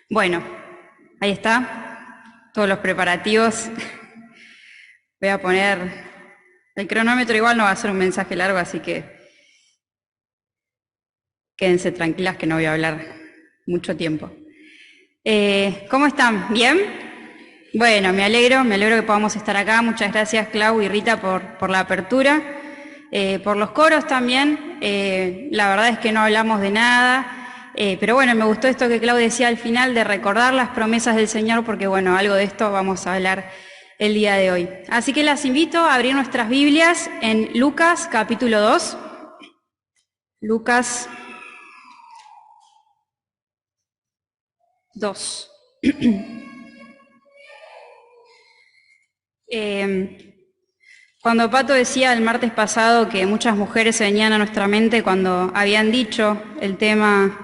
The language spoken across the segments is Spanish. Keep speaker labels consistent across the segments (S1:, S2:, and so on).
S1: Bueno, ahí está, todos los preparativos. Voy a poner el cronómetro, igual no va a ser un mensaje largo, así que quédense tranquilas que no voy a hablar mucho tiempo. ¿Cómo están? ¿Bien? Bueno, me alegro que podamos estar acá. Muchas gracias, Clau y Rita, por la apertura. Por los coros también. La verdad es que no hablamos de nada, pero bueno, me gustó esto que Clau decía al final de recordar las promesas del Señor, porque bueno, algo de esto vamos a hablar el día de hoy. Así que las invito a abrir nuestras Biblias en Lucas capítulo 2. Lucas 2. Cuando Pato decía el martes pasado que muchas mujeres se venían a nuestra mente cuando habían dicho el tema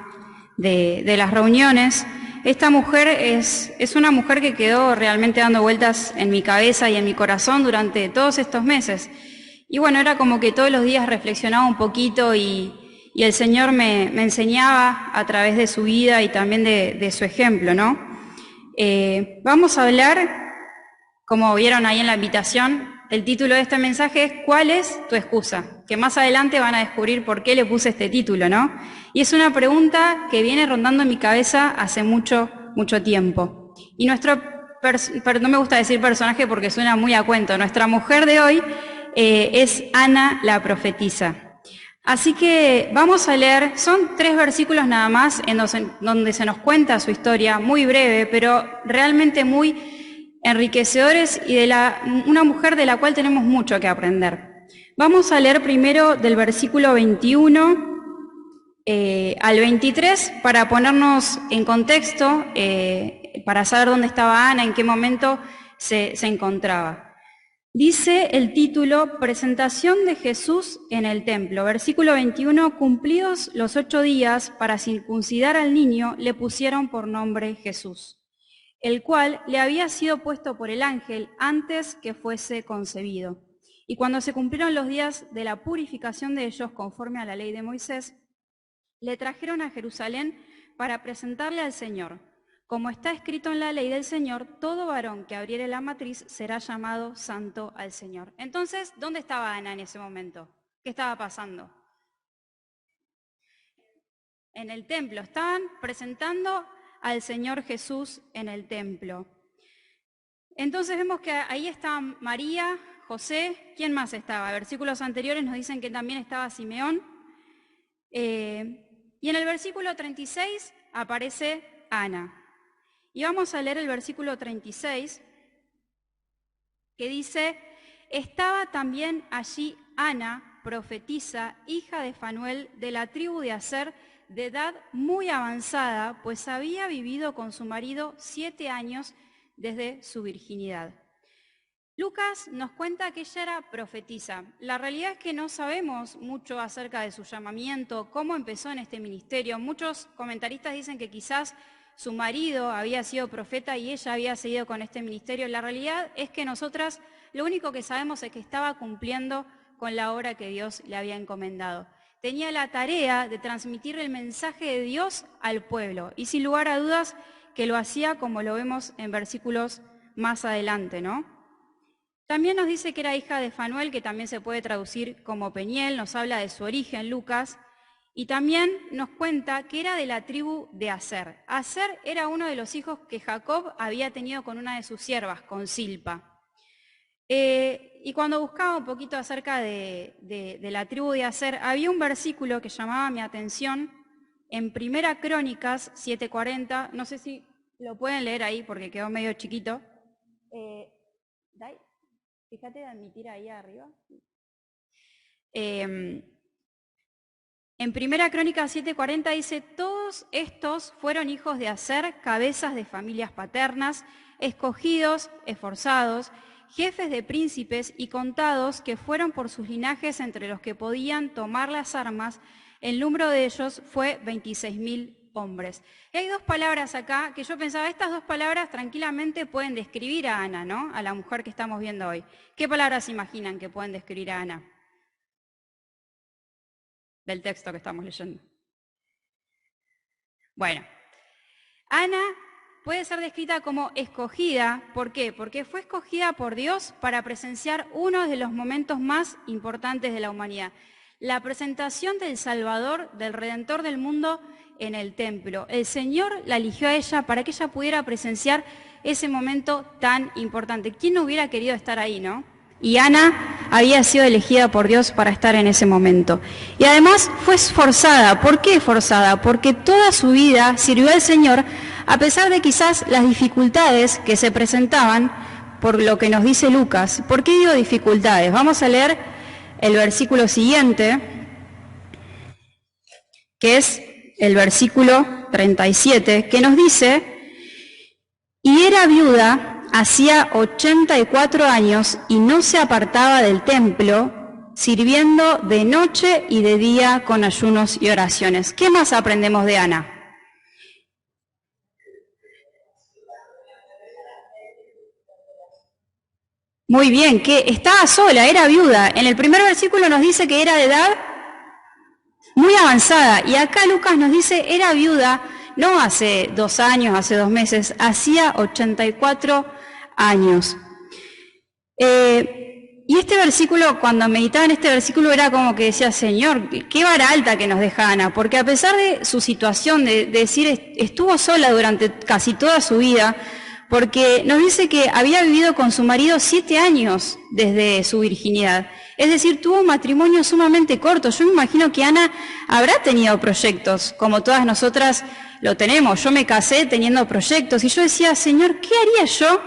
S1: de las reuniones, esta mujer es una mujer que quedó realmente dando vueltas en mi cabeza y en mi corazón durante todos estos meses. Y bueno, era como que todos los días reflexionaba un poquito y el Señor me enseñaba a través de su vida y también de su ejemplo, ¿no? Vamos a hablar, como vieron ahí en la invitación, el título de este mensaje es ¿cuál es tu excusa? Que más adelante van a descubrir por qué le puse este título, ¿no? Y es una pregunta que viene rondando en mi cabeza hace mucho, mucho tiempo. Y no me gusta decir personaje porque suena muy a cuento, nuestra mujer de hoy es Ana la profetisa. Así que vamos a leer, son 3 versículos nada más en donde se nos cuenta su historia, muy breve, pero realmente muy enriquecedores y una mujer de la cual tenemos mucho que aprender. Vamos a leer primero del versículo 21 al 23 para ponernos en contexto, para saber dónde estaba Ana, en qué momento se encontraba. Dice el título, Presentación de Jesús en el templo. Versículo 21, cumplidos los 8 días para circuncidar al niño, le pusieron por nombre Jesús, el cual le había sido puesto por el ángel antes que fuese concebido. Y cuando se cumplieron los días de la purificación de ellos conforme a la ley de Moisés, le trajeron a Jerusalén para presentarle al Señor. Como está escrito en la ley del Señor, todo varón que abriere la matriz será llamado santo al Señor. Entonces, ¿dónde estaba Ana en ese momento? ¿Qué estaba pasando? En el templo. Estaban presentando al Señor Jesús en el templo. Entonces vemos que ahí estaba María, José, ¿quién más estaba? Versículos anteriores nos dicen que también estaba Simeón. Y en el versículo 36 aparece Ana. Y vamos a leer el versículo 36, que dice, estaba también allí Ana, profetisa, hija de Fanuel, de la tribu de Aser, de edad muy avanzada, pues había vivido con su marido 7 años desde su virginidad. Lucas nos cuenta que ella era profetisa. La realidad es que no sabemos mucho acerca de su llamamiento, cómo empezó en este ministerio. Muchos comentaristas dicen que quizás su marido había sido profeta y ella había seguido con este ministerio. La realidad es que nosotras lo único que sabemos es que estaba cumpliendo con la obra que Dios le había encomendado. Tenía la tarea de transmitir el mensaje de Dios al pueblo y sin lugar a dudas que lo hacía como lo vemos en versículos más adelante, ¿no? También nos dice que era hija de Fanuel, que también se puede traducir como Peniel, nos habla de su origen, Lucas, y también nos cuenta que era de la tribu de Aser. Aser era uno de los hijos que Jacob había tenido con una de sus siervas, con Silpa. Y cuando buscaba un poquito acerca de la tribu de Aser, había un versículo que llamaba mi atención en Primera Crónicas 7:40, no sé si lo pueden leer ahí porque quedó medio chiquito. Fíjate de admitir ahí arriba. En Primera Crónica 7:40 dice, todos estos fueron hijos de Aser, cabezas de familias paternas, escogidos, esforzados, jefes de príncipes y contados que fueron por sus linajes entre los que podían tomar las armas. El número de ellos fue 26.000 hombres. Y hay 2 palabras acá que yo pensaba, estas 2 palabras tranquilamente pueden describir a Ana, ¿no? A la mujer que estamos viendo hoy. ¿Qué palabras imaginan que pueden describir a Ana? Del texto que estamos leyendo. Bueno, Ana puede ser descrita como escogida. ¿Por qué? Porque fue escogida por Dios para presenciar uno de los momentos más importantes de la humanidad. La presentación del Salvador, del Redentor del mundo en el templo. El Señor la eligió a ella para que ella pudiera presenciar ese momento tan importante. ¿Quién no hubiera querido estar ahí, no? Y Ana había sido elegida por Dios para estar en ese momento. Y además fue esforzada. ¿Por qué forzada? Porque toda su vida sirvió al Señor, a pesar de quizás las dificultades que se presentaban, por lo que nos dice Lucas. ¿Por qué digo dificultades? Vamos a leer el versículo siguiente, que es el versículo 37, que nos dice: y era viuda hacía 84 años y no se apartaba del templo, sirviendo de noche y de día con ayunos y oraciones. ¿Qué más aprendemos de Ana? Muy bien, que estaba sola, era viuda. En el primer versículo nos dice que era de edad muy avanzada, y acá Lucas nos dice era viuda, no hace 2 años, hace 2 meses, hacía 84 años. Y este versículo, cuando meditaba en este versículo, era como que decía: Señor, qué vara alta que nos deja Ana, porque a pesar de su situación, de decir, estuvo sola durante casi toda su vida, porque nos dice que había vivido con su marido 7 años desde su virginidad. Es decir, tuvo un matrimonio sumamente corto. Yo me imagino que Ana habrá tenido proyectos, como todas nosotras lo tenemos. Yo me casé teniendo proyectos y yo decía: Señor, ¿qué haría yo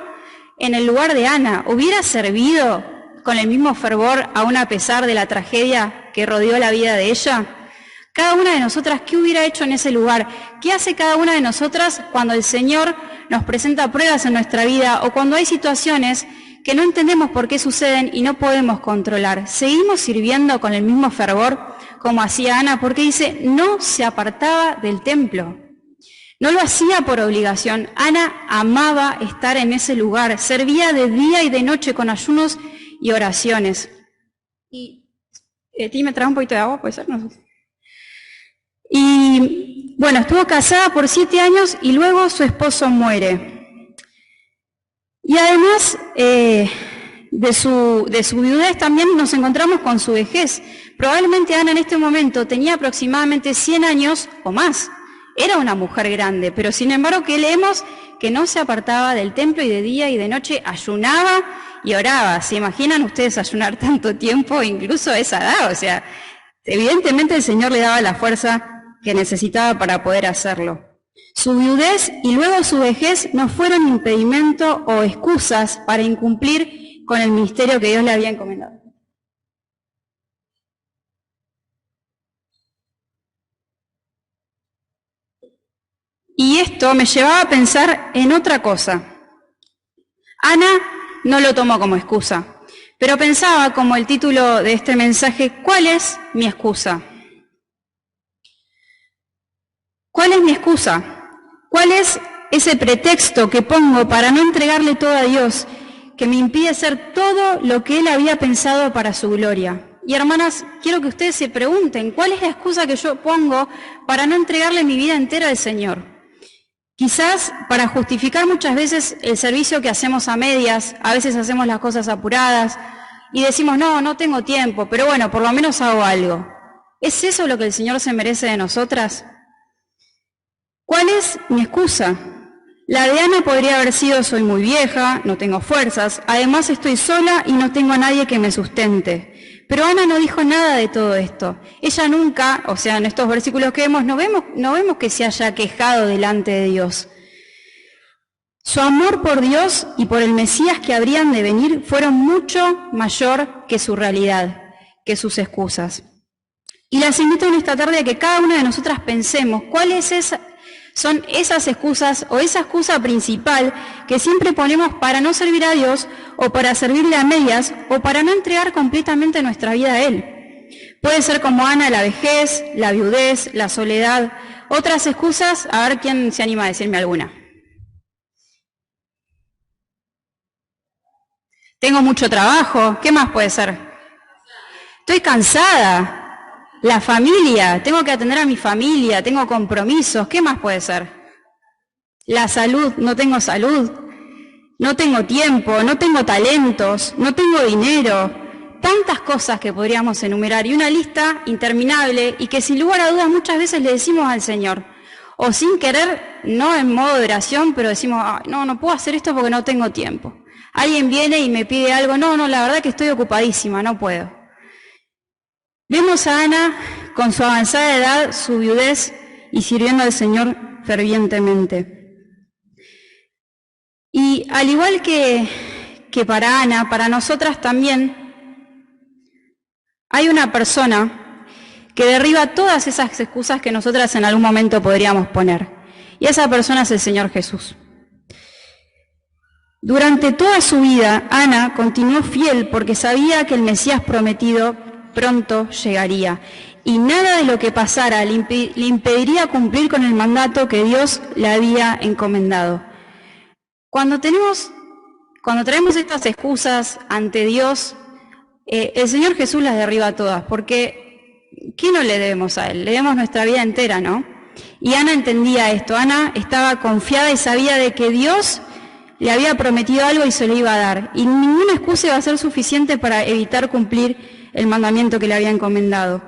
S1: en el lugar de Ana? ¿Hubiera servido con el mismo fervor aún a pesar de la tragedia que rodeó la vida de ella? Cada una de nosotras, ¿qué hubiera hecho en ese lugar? ¿Qué hace cada una de nosotras cuando el Señor nos presenta pruebas en nuestra vida o cuando hay situaciones que no entendemos por qué suceden y no podemos controlar? ¿Seguimos sirviendo con el mismo fervor como hacía Ana? Porque dice, no se apartaba del templo. No lo hacía por obligación. Ana amaba estar en ese lugar. Servía de día y de noche con ayunos y oraciones. Y me trae un poquito de agua, ¿puede ser? No sé. Y bueno, estuvo casada por 7 años y luego su esposo muere. Y además de su viudez también nos encontramos con su vejez. Probablemente Ana en este momento tenía aproximadamente 100 años o más. Era una mujer grande, pero sin embargo que leemos que no se apartaba del templo y de día y de noche ayunaba y oraba. ¿Se imaginan ustedes ayunar tanto tiempo, incluso a esa edad? O sea, evidentemente el Señor le daba la fuerza que necesitaba para poder hacerlo. Su viudez y luego su vejez no fueron impedimento o excusas para incumplir con el ministerio que Dios le había encomendado. Y esto me llevaba a pensar en otra cosa. Ana no lo tomó como excusa, pero pensaba, como el título de este mensaje, ¿cuál es mi excusa? ¿Cuál es mi excusa? ¿Cuál es ese pretexto que pongo para no entregarle todo a Dios, que me impide hacer todo lo que Él había pensado para su gloria? Y hermanas, quiero que ustedes se pregunten, ¿cuál es la excusa que yo pongo para no entregarle mi vida entera al Señor? Quizás para justificar muchas veces el servicio que hacemos a medias, a veces hacemos las cosas apuradas y decimos, no tengo tiempo, pero bueno, por lo menos hago algo. ¿Es eso lo que el Señor se merece de nosotras? ¿Cuál es mi excusa? La de Ana podría haber sido, soy muy vieja, no tengo fuerzas, además estoy sola y no tengo a nadie que me sustente. Pero Ana no dijo nada de todo esto. Ella nunca, o sea, en estos versículos que vemos, no vemos que se haya quejado delante de Dios. Su amor por Dios y por el Mesías que habrían de venir fueron mucho mayor que su realidad, que sus excusas. Y las invito en esta tarde a que cada una de nosotras pensemos cuáles son esas excusas o esa excusa principal que siempre ponemos para no servir a Dios o para servirle a medias o para no entregar completamente nuestra vida a Él. Puede ser como Ana, la vejez, la viudez, la soledad. Otras excusas, a ver quién se anima a decirme alguna. Tengo mucho trabajo, ¿qué más puede ser? Estoy cansada. La familia, tengo que atender a mi familia, tengo compromisos, ¿qué más puede ser? la salud, no tengo salud, no tengo tiempo, no tengo talentos, no tengo dinero, tantas cosas que podríamos enumerar y una lista interminable y que sin lugar a dudas muchas veces le decimos al Señor, o sin querer, no en modo de oración, pero decimos, no puedo hacer esto porque no tengo tiempo. Alguien viene y me pide algo, no, la verdad que estoy ocupadísima, no puedo. Vemos a Ana con su avanzada edad, su viudez y sirviendo al Señor fervientemente. Y al igual que para Ana, para nosotras también, hay una persona que derriba todas esas excusas que nosotras en algún momento podríamos poner. Y esa persona es el Señor Jesús. Durante toda su vida, Ana continuó fiel porque sabía que el Mesías prometido pronto llegaría. Y nada de lo que pasara le impediría cumplir con el mandato que Dios le había encomendado. Cuando traemos estas excusas ante Dios, el Señor Jesús las derriba todas, porque ¿qué no le debemos a Él? Le debemos nuestra vida entera, ¿no? Y Ana entendía esto. Ana estaba confiada y sabía de que Dios le había prometido algo y se lo iba a dar. Y ninguna excusa iba a ser suficiente para evitar cumplir el mandamiento que le había encomendado.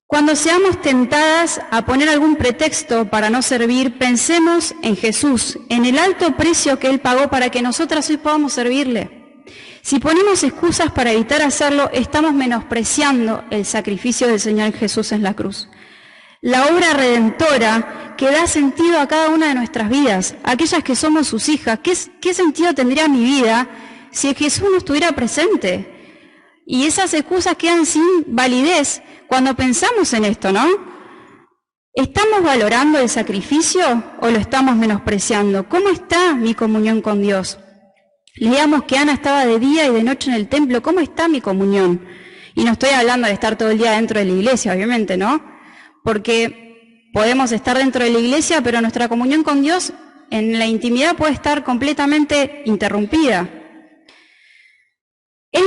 S1: Cuando seamos tentadas a poner algún pretexto para no servir, pensemos en Jesús, en el alto precio que Él pagó para que nosotras hoy podamos servirle. Si ponemos excusas para evitar hacerlo, estamos menospreciando el sacrificio del Señor Jesús en la cruz. La obra redentora que da sentido a cada una de nuestras vidas, aquellas que somos sus hijas. ¿Qué sentido tendría mi vida si Jesús no estuviera presente? Y esas excusas quedan sin validez cuando pensamos en esto, ¿no? ¿Estamos valorando el sacrificio o lo estamos menospreciando? ¿Cómo está mi comunión con Dios? Leíamos que Ana estaba de día y de noche en el templo. ¿Cómo está mi comunión? Y no estoy hablando de estar todo el día dentro de la iglesia, obviamente, ¿no? Porque podemos estar dentro de la iglesia, pero nuestra comunión con Dios en la intimidad puede estar completamente interrumpida. ¿Es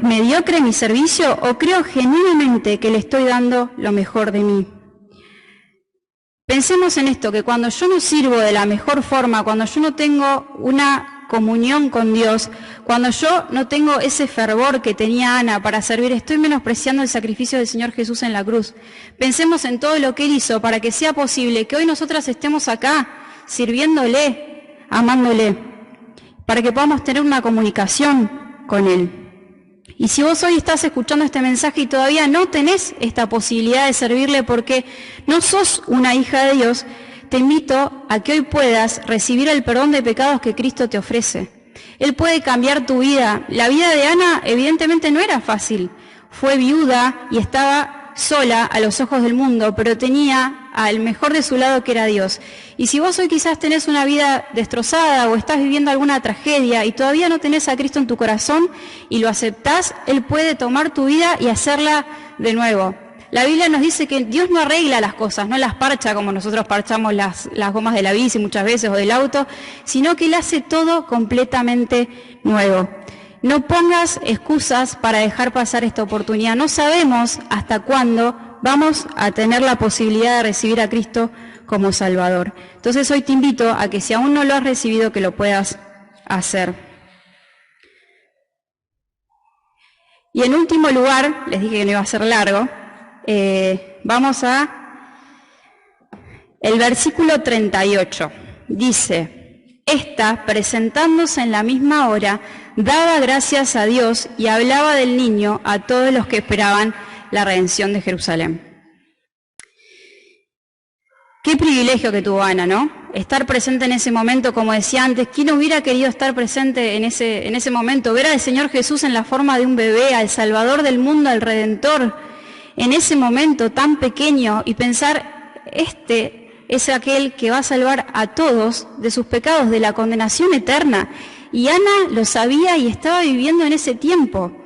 S1: mediocre mi servicio o creo genuinamente que le estoy dando lo mejor de mí? Pensemos en esto, que cuando yo no sirvo de la mejor forma, cuando yo no tengo una comunión con Dios, cuando yo no tengo ese fervor que tenía Ana para servir, estoy menospreciando el sacrificio del Señor Jesús en la cruz. Pensemos en todo lo que Él hizo para que sea posible que hoy nosotras estemos acá sirviéndole, amándole, para que podamos tener una comunicación con Él. Y si vos hoy estás escuchando este mensaje y todavía no tenés esta posibilidad de servirle porque no sos una hija de Dios, te invito a que hoy puedas recibir el perdón de pecados que Cristo te ofrece. Él puede cambiar tu vida. La vida de Ana evidentemente no era fácil. Fue viuda y estaba sola a los ojos del mundo, pero tenía al mejor de su lado que era Dios. Y si vos hoy quizás tenés una vida destrozada o estás viviendo alguna tragedia y todavía no tenés a Cristo en tu corazón y lo aceptás, Él puede tomar tu vida y hacerla de nuevo. La Biblia nos dice que Dios no arregla las cosas, no las parcha como nosotros parchamos las gomas de la bici muchas veces o del auto, sino que Él hace todo completamente nuevo. No pongas excusas para dejar pasar esta oportunidad. No sabemos hasta cuándo vamos a tener la posibilidad de recibir a Cristo como Salvador. Entonces hoy te invito a que si aún no lo has recibido, que lo puedas hacer. Y en último lugar, les dije que no iba a ser largo, vamos a el versículo 38. Dice: Esta, presentándose en la misma hora, daba gracias a Dios y hablaba del niño a todos los que esperaban la redención de Jerusalén. Qué privilegio que tuvo Ana, ¿no? Estar presente en ese momento, como decía antes. ¿Quién hubiera querido estar presente en ese momento? Ver al Señor Jesús en la forma de un bebé, al Salvador del mundo, al Redentor, en ese momento tan pequeño, y pensar, este es aquel que va a salvar a todos de sus pecados, de la condenación eterna. Y Ana lo sabía y estaba viviendo en ese tiempo.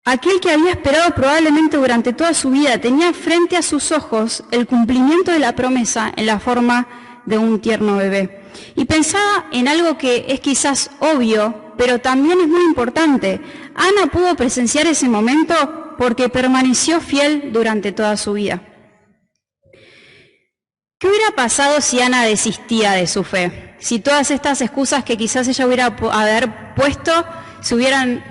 S1: Aquel que había esperado probablemente durante toda su vida tenía frente a sus ojos el cumplimiento de la promesa en la forma de un tierno bebé. Y pensaba en algo que es quizás obvio, pero también es muy importante. Ana pudo presenciar ese momento porque permaneció fiel durante toda su vida. ¿Qué hubiera pasado si Ana desistía de su fe? Si todas estas excusas que quizás ella haber puesto hubieran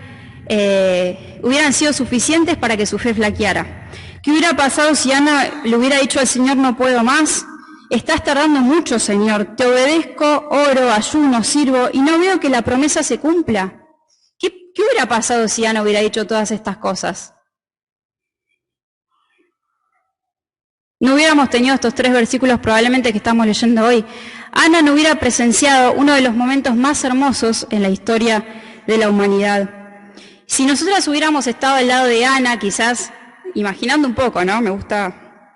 S1: sido suficientes para que su fe flaqueara. ¿Qué hubiera pasado si Ana le hubiera dicho al Señor, no puedo más? Estás tardando mucho, Señor. Te obedezco, oro, ayuno, sirvo y no veo que la promesa se cumpla. ¿Qué hubiera pasado si Ana hubiera dicho todas estas cosas? No hubiéramos tenido estos 3 versículos probablemente que estamos leyendo hoy. Ana no hubiera presenciado uno de los momentos más hermosos en la historia de la humanidad. Si nosotras hubiéramos estado al lado de Ana, quizás, imaginando un poco, ¿no? Me gusta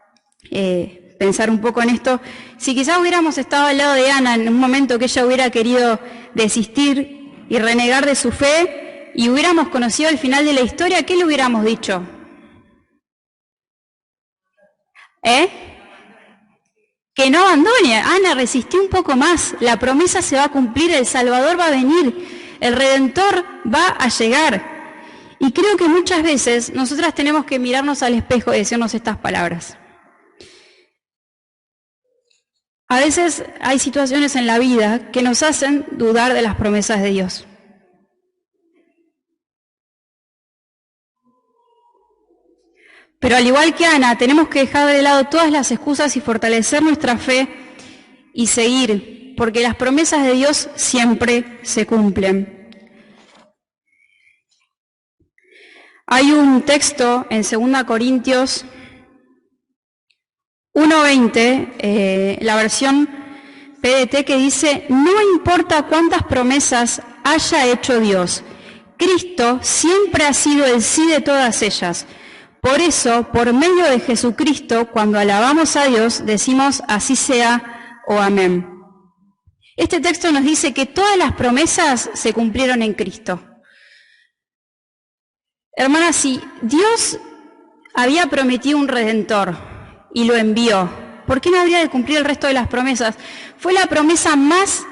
S1: pensar un poco en esto. Si quizás hubiéramos estado al lado de Ana en un momento que ella hubiera querido desistir y renegar de su fe y hubiéramos conocido el final de la historia, ¿qué le hubiéramos dicho? Que no abandone. Ana, resistió un poco más. La promesa se va a cumplir, el Salvador va a venir, el Redentor va a llegar. Y creo que muchas veces nosotras tenemos que mirarnos al espejo y decirnos estas palabras. A veces hay situaciones en la vida que nos hacen dudar de las promesas de Dios. Pero al igual que Ana, tenemos que dejar de lado todas las excusas y fortalecer nuestra fe y seguir, porque las promesas de Dios siempre se cumplen. Hay un texto en 2 Corintios 1:20, la versión PDT, que dice, no importa cuántas promesas haya hecho Dios, Cristo siempre ha sido el sí de todas ellas. Por eso, por medio de Jesucristo, cuando alabamos a Dios, decimos así sea o amén. Este texto nos dice que todas las promesas se cumplieron en Cristo. Hermanas, si Dios había prometido un Redentor y lo envió, ¿por qué no habría de cumplir el resto de las promesas? Fue la promesa más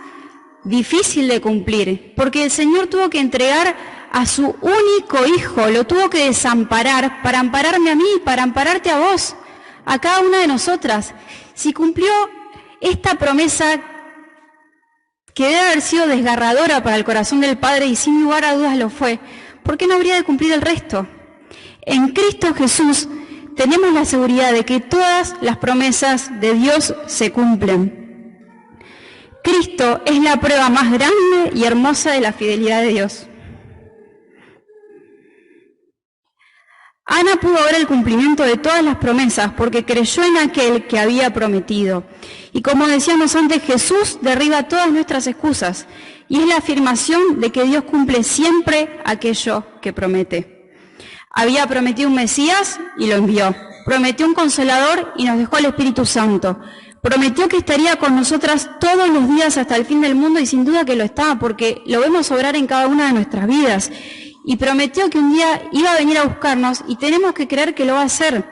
S1: difícil de cumplir, porque el Señor tuvo que entregar a su único hijo, lo tuvo que desamparar para ampararme a mí, para ampararte a vos, a cada una de nosotras. Si cumplió esta promesa que debe haber sido desgarradora para el corazón del Padre y sin lugar a dudas lo fue, ¿por qué no habría de cumplir el resto? En Cristo Jesús tenemos la seguridad de que todas las promesas de Dios se cumplen. Cristo es la prueba más grande y hermosa de la fidelidad de Dios. Ana pudo ver el cumplimiento de todas las promesas porque creyó en aquel que había prometido. Y como decíamos antes, Jesús derriba todas nuestras excusas y es la afirmación de que Dios cumple siempre aquello que promete. Había prometido un Mesías y lo envió. Prometió un Consolador y nos dejó el Espíritu Santo. Prometió que estaría con nosotras todos los días hasta el fin del mundo y sin duda que lo está porque lo vemos obrar en cada una de nuestras vidas. Y prometió que un día iba a venir a buscarnos y tenemos que creer que lo va a hacer.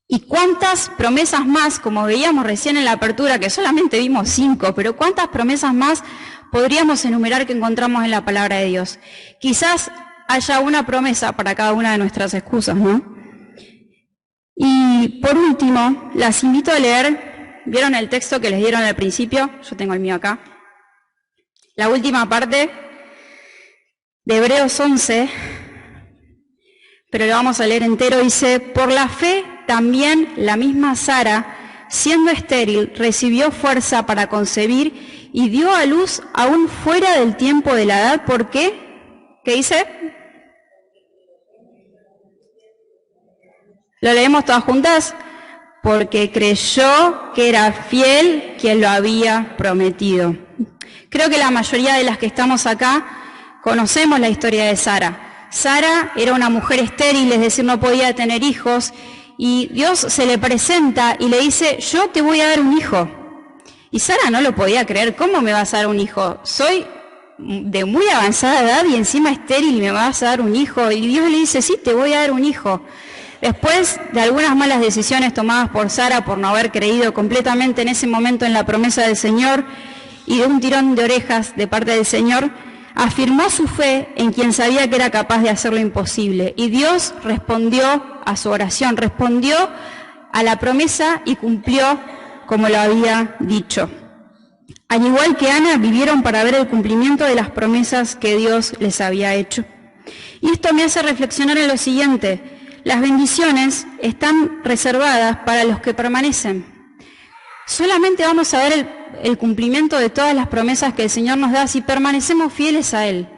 S1: ¿Y cuántas promesas más, como veíamos recién en la apertura, que solamente vimos 5, pero cuántas promesas más podríamos enumerar que encontramos en la palabra de Dios? Quizás haya una promesa para cada una de nuestras excusas, ¿no? Y por último, las invito a leer, ¿vieron el texto que les dieron al principio? Yo tengo el mío acá. La última parte de Hebreos 11, pero lo vamos a leer entero, dice, por la fe también la misma Sara, siendo estéril, recibió fuerza para concebir y dio a luz aún fuera del tiempo de la edad. ¿Por qué? ¿Qué dice? ¿Lo leemos todas juntas? Porque creyó que era fiel quien lo había prometido. Creo que la mayoría de las que estamos acá conocemos la historia de Sara. Sara era una mujer estéril, es decir, no podía tener hijos, y Dios se le presenta y le dice, yo te voy a dar un hijo. Y Sara no lo podía creer, ¿cómo me vas a dar un hijo? Soy de muy avanzada edad y encima estéril y me vas a dar un hijo. Y Dios le dice, sí, te voy a dar un hijo. Después de algunas malas decisiones tomadas por Sara por no haber creído completamente en ese momento en la promesa del Señor y de un tirón de orejas de parte del Señor, afirmó su fe en quien sabía que era capaz de hacer lo imposible. Y Dios respondió a su oración, respondió a la promesa y cumplió como lo había dicho. Al igual que Ana, vivieron para ver el cumplimiento de las promesas que Dios les había hecho. Y esto me hace reflexionar en lo siguiente: las bendiciones están reservadas para los que permanecen. Solamente vamos a ver el cumplimiento de todas las promesas que el Señor nos da si permanecemos fieles a Él.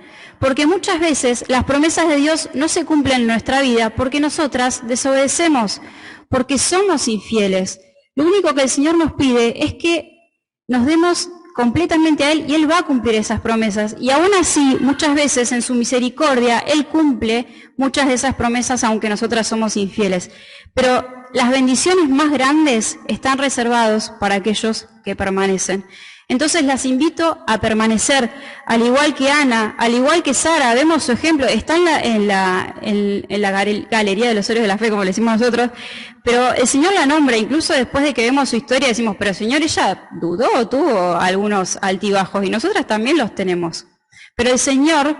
S1: Porque muchas veces las promesas de Dios no se cumplen en nuestra vida porque nosotras desobedecemos, porque somos infieles. Lo único que el Señor nos pide es que nos demos completamente a Él y Él va a cumplir esas promesas. Y aún así, muchas veces en su misericordia, Él cumple muchas de esas promesas aunque nosotras somos infieles. Pero las bendiciones más grandes están reservadas para aquellos que permanecen. Entonces las invito a permanecer, al igual que Ana, al igual que Sara. Vemos su ejemplo, está en la galería de los héroes de la fe, como le decimos nosotros, pero el Señor la nombra, incluso después de que vemos su historia decimos, pero Señor, ella dudó, tuvo algunos altibajos, y nosotras también los tenemos. Pero el Señor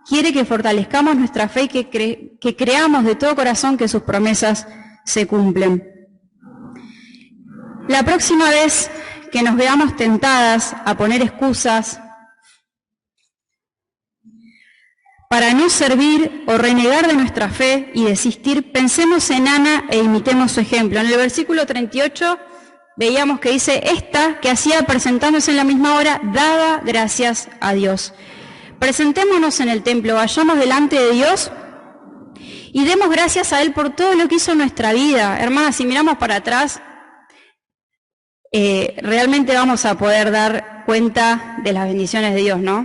S1: quiere que fortalezcamos nuestra fe y que creamos de todo corazón que sus promesas se cumplen. La próxima vez que nos veamos tentadas a poner excusas para no servir o renegar de nuestra fe y desistir, pensemos en Ana e imitemos su ejemplo. En el versículo 38 veíamos que dice, esta que hacía presentándose en la misma hora, daba gracias a Dios. Presentémonos en el templo, vayamos delante de Dios y demos gracias a Él por todo lo que hizo en nuestra vida. Hermanas, si miramos para atrás, realmente vamos a poder dar cuenta de las bendiciones de Dios, ¿no?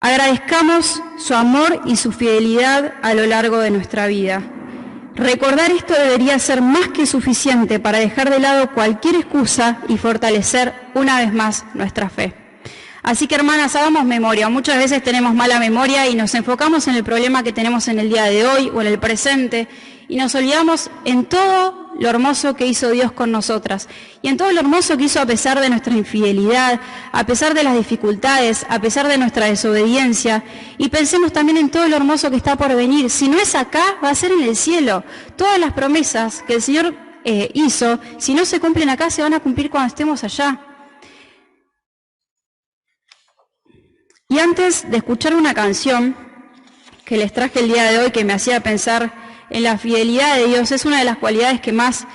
S1: Agradezcamos su amor y su fidelidad a lo largo de nuestra vida. Recordar esto debería ser más que suficiente para dejar de lado cualquier excusa y fortalecer una vez más nuestra fe. Así que, hermanas, hagamos memoria. Muchas veces tenemos mala memoria y nos enfocamos en el problema que tenemos en el día de hoy o en el presente y nos olvidamos en todo lo hermoso que hizo Dios con nosotras y en todo lo hermoso que hizo a pesar de nuestra infidelidad, a pesar de las dificultades, a pesar de nuestra desobediencia, y pensemos también en todo lo hermoso que está por venir. Si no es acá, va a ser en el cielo. Todas las promesas que el Señor hizo, si no se cumplen acá, se van a cumplir cuando estemos allá. Y antes de escuchar una canción que les traje el día de hoy que me hacía pensar en la fidelidad de Dios, es una de las cualidades que más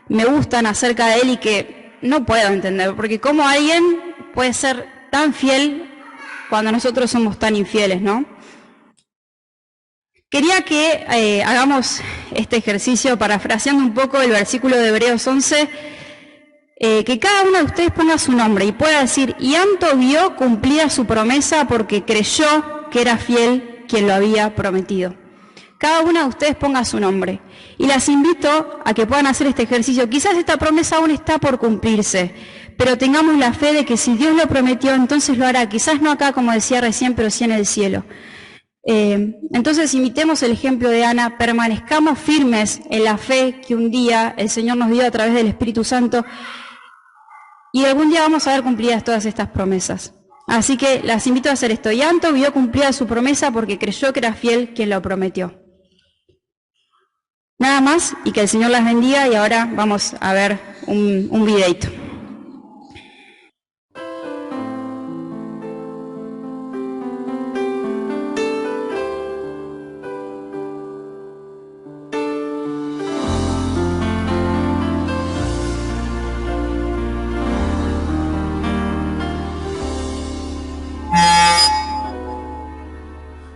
S1: me gustan acerca de Él y que no puedo entender, porque cómo alguien puede ser tan fiel cuando nosotros somos tan infieles, ¿no? Quería que hagamos este ejercicio parafraseando un poco el versículo de Hebreos 11, que cada uno de ustedes ponga su nombre y pueda decir, y Anto vio cumplida su promesa porque creyó que era fiel quien lo había prometido. Cada una de ustedes ponga su nombre. Y las invito a que puedan hacer este ejercicio. Quizás esta promesa aún está por cumplirse, pero tengamos la fe de que si Dios lo prometió, entonces lo hará. Quizás no acá, como decía recién, pero sí en el cielo. Entonces imitemos el ejemplo de Ana, permanezcamos firmes en la fe que un día el Señor nos dio a través del Espíritu Santo y algún día vamos a ver cumplidas todas estas promesas. Así que las invito a hacer esto. Y Anto vio cumplida su promesa porque creyó que era fiel quien lo prometió. Nada más, y que el Señor las bendiga, y ahora vamos a ver un videito.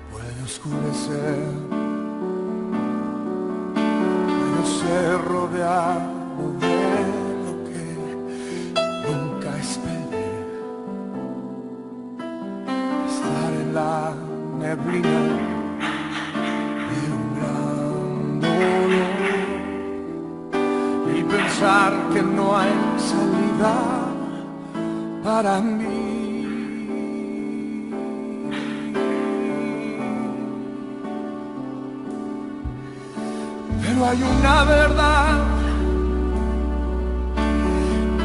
S2: Puede oscurecer, rodeado de lo que nunca esperé, estar en la neblina de un gran dolor y pensar que no hay salida para mí. Pero hay una verdad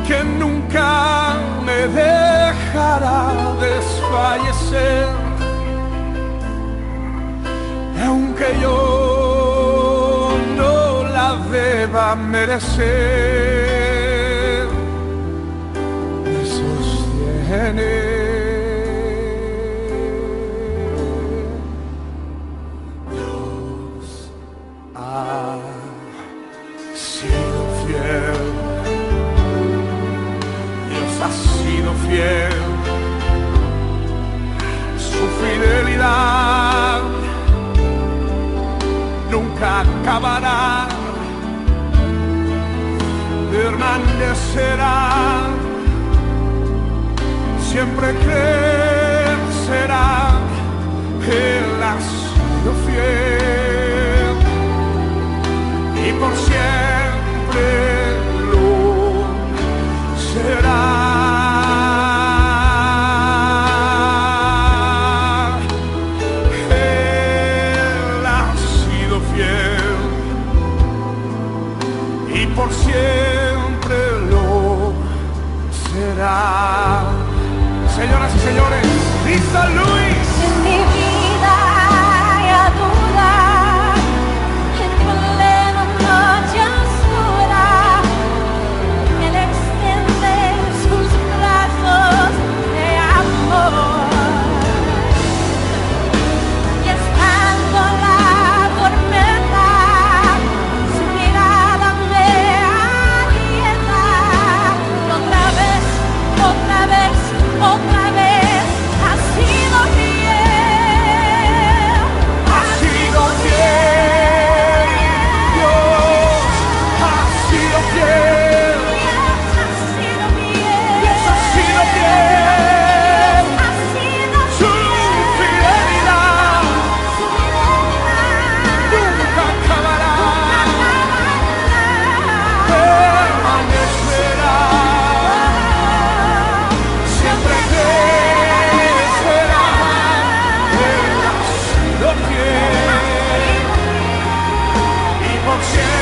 S2: que nunca me dejará desfallecer, aunque yo no la deba merecer. en Él. Dios ha sido fiel. Dios ha sido fiel. Su fidelidad nunca acabará, permanecerá, siempre crecerá. Él ha sido fiel y por siempre lo será. Por siempre lo será. Señoras y señores, Lisa Luis.
S3: En mi vida hay duda, en plena noche oscura, Él extiende sus brazos de amor. Y estando la tormenta, su mirada me alienta. Otra vez, otra vez, otra vez, ha sido fiel.
S2: Ha sido fiel. Dios ha sido fiel.
S3: Dios ha sido fiel.
S2: Dios ha sido fiel.
S3: Ha sido
S2: Su fidelidad
S3: su fidelidad.
S2: nunca acabará, permanecerá, siempre crecerá. Él ha sido fiel y por siempre